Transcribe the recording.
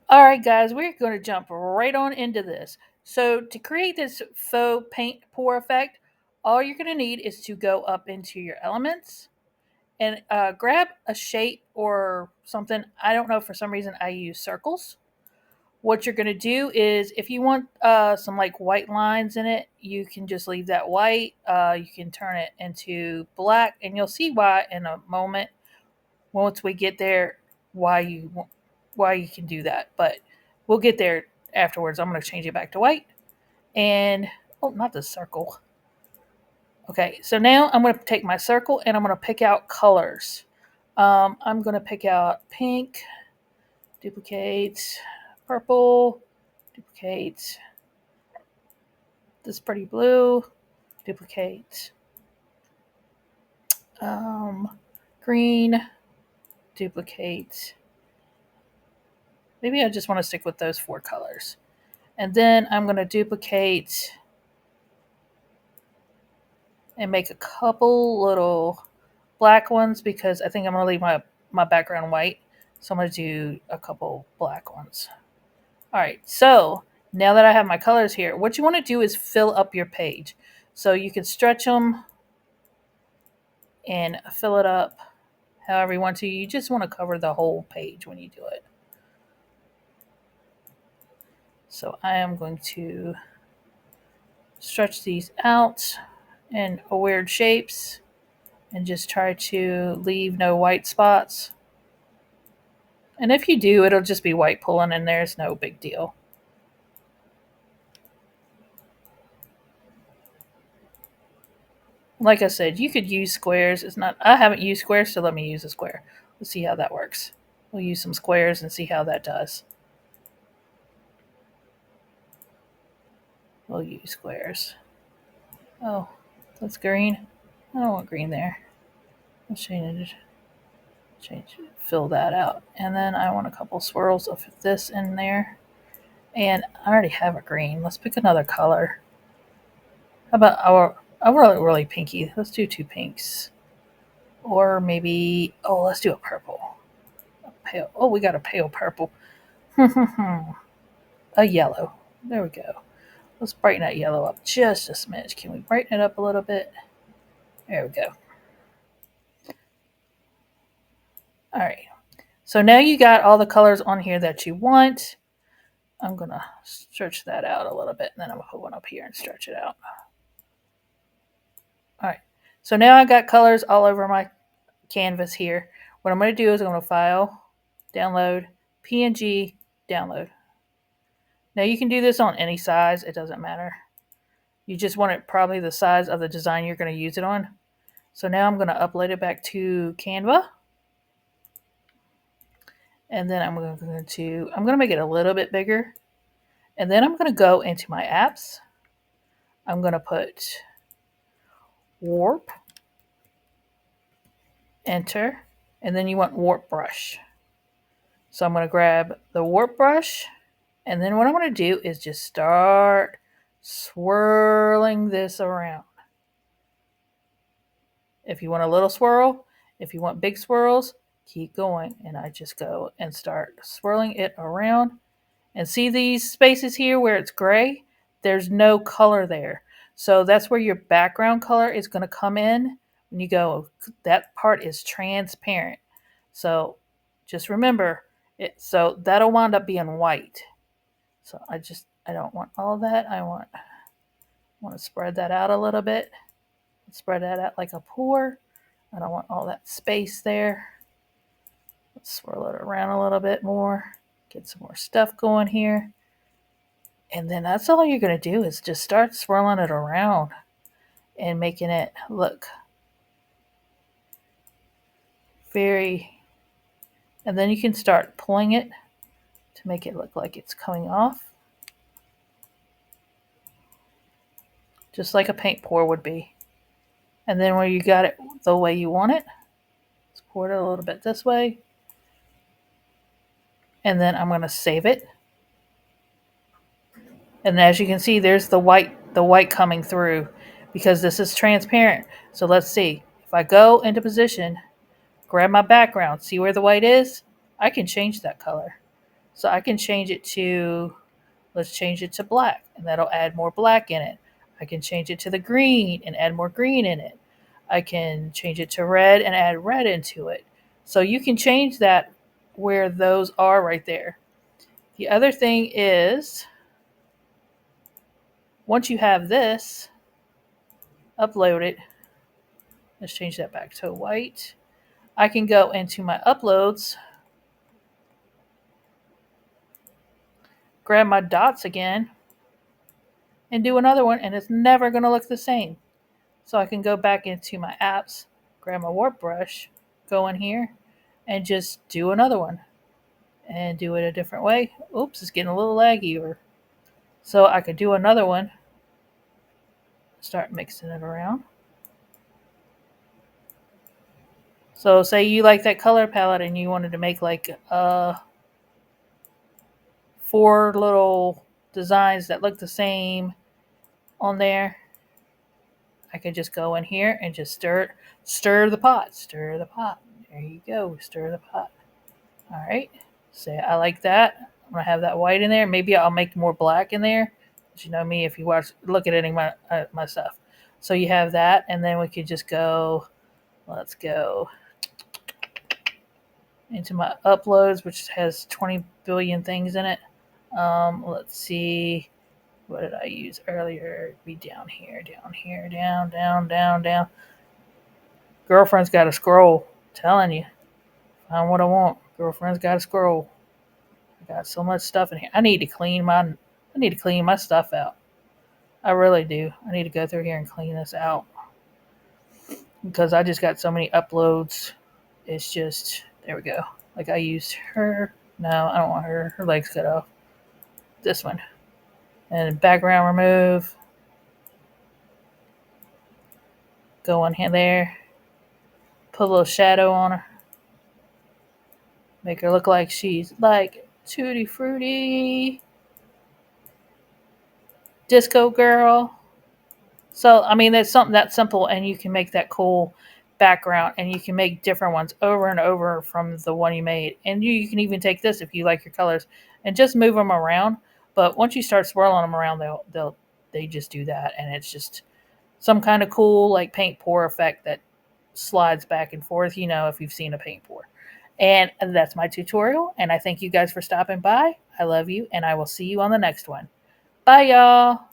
All right, guys, we're going to jump right on into this. So, to create this faux paint pour effect, all you're going to need is to go up into your elements and grab a shape or something. I don't know, for some reason, I use circles. What you're going to do is, if you want some like white lines in it, you can just leave that white. You can turn it into black, and you'll see why in a moment once we get there why you can do that. But we'll get there afterwards. I'm going to change it back to white. And oh, not the circle. Okay, so now I'm going to take my circle and I'm going to pick out colors. I'm going to pick out pink, duplicate, purple, duplicate this pretty blue, duplicate green, duplicate. Maybe I just want to stick with those four colors. And then I'm going to duplicate and make a couple little black ones because I think I'm going to leave my background white. So I'm going to do a couple black ones. All right, so now that I have my colors here, what you want to do is fill up your page. So you can stretch them and fill it up however you want to. You just want to cover the whole page when you do it. So I am going to stretch these out in weird shapes and just try to leave no white spots. And if you do, it'll just be white pulling in there. It's no big deal. Like I said, you could use squares. It's not. I haven't used squares, so let me use a square. Let's see how that works. We'll use some squares and see how that does. We'll use squares. Oh, that's green. I don't want green there. Let's change it. Fill that out. And then I want a couple swirls of this in there. And I already have a green. Let's pick another color. How about I really pinky. Let's do two pinks. Or maybe, oh, let's do a purple. A pale. Oh, we got a pale purple. A yellow. There we go. Let's brighten that yellow up just a smidge. Can we brighten it up a little bit? There we go. All right. So now you got all the colors on here that you want. I'm going to stretch that out a little bit, and then I'm going to put one up here and stretch it out. All right. So now I got colors all over my canvas here. What I'm going to do is I'm going to File, Download, PNG, Download. Now you can do this on any size. It doesn't matter. You just want it probably the size of the design you're going to use it on. So now I'm going to upload it back to Canva. And then I'm going to make it a little bit bigger. And then I'm going to go into my apps. I'm going to put warp, enter, and then you want warp brush. So I'm going to grab the warp brush, and then what I'm going to do is just start swirling this around. If you want a little swirl, if you want big swirls, keep going. And I just go and start swirling it around. And see these spaces here where it's gray? There's no color there. So that's where your background color is going to come in. When you go, that part is transparent. So just remember it. So that'll wind up being white. So I don't want all that. I want to spread that out a little bit. Spread that out like a pour. I don't want all that space there. Let's swirl it around a little bit more. Get some more stuff going here. And then that's all you're going to do is just start swirling it around and making it look very... And then you can start pulling it to make it look like it's coming off. Just like a paint pour would be. And then when you got it the way you want it, let's pour it a little bit this way. And then I'm going to save it. And as you can see, there's the white coming through because this is transparent. So let's see. If I go into position, grab my background, see where the white is? I can change that color. So I can change it to, let's change it to black, and that'll add more black in it. I can change it to the green and add more green in it. I can change it to red and add red into it. So you can change that where those are right there. The other thing is, once you have this, upload it. Let's change that back to white. I can go into my uploads, grab my dots again, and do another one, and it's never going to look the same. So I can go back into my apps, grab my warp brush, go in here, and just do another one. And do it a different way. Oops, it's getting a little laggy. So I could do another one, start mixing it around. So say you like that color palette and you wanted to make like 4 little designs that look the same on there. I could just go in here and just stir the pot, stir the pot. There you go, stir the pot. All right, say I like that. I'm gonna have that white in there. Maybe I'll make more black in there. But you know me, if you look at any of my stuff. So you have that, and then we could just go. Let's go into my uploads, which has 20 billion things in it. Let's see. What did I use earlier? It'd be down here, down. Girlfriend's got to scroll. I'm telling you, find what I want. Girlfriend's got to scroll. I got so much stuff in here. I need to clean my stuff out. I really do. I need to go through here and clean this out because I just got so many uploads. It's just, there we go. Like I used her. No, I don't want her. Her legs cut off. This one. And background remove. Go in here there. Put a little shadow on her. Make her look like she's like Tutti Frutti. Disco girl. So, I mean, there's something that simple, and you can make that cool background, and you can make different ones over and over from the one you made. And you can even take this if you like your colors and just move them around. But once you start swirling them around, they just do that, and it's just some kind of cool like paint pour effect that slides back and forth. You know, if you've seen a paint pour. And that's my tutorial. And I thank you guys for stopping by. I love you, and I will see you on the next one. Bye, y'all.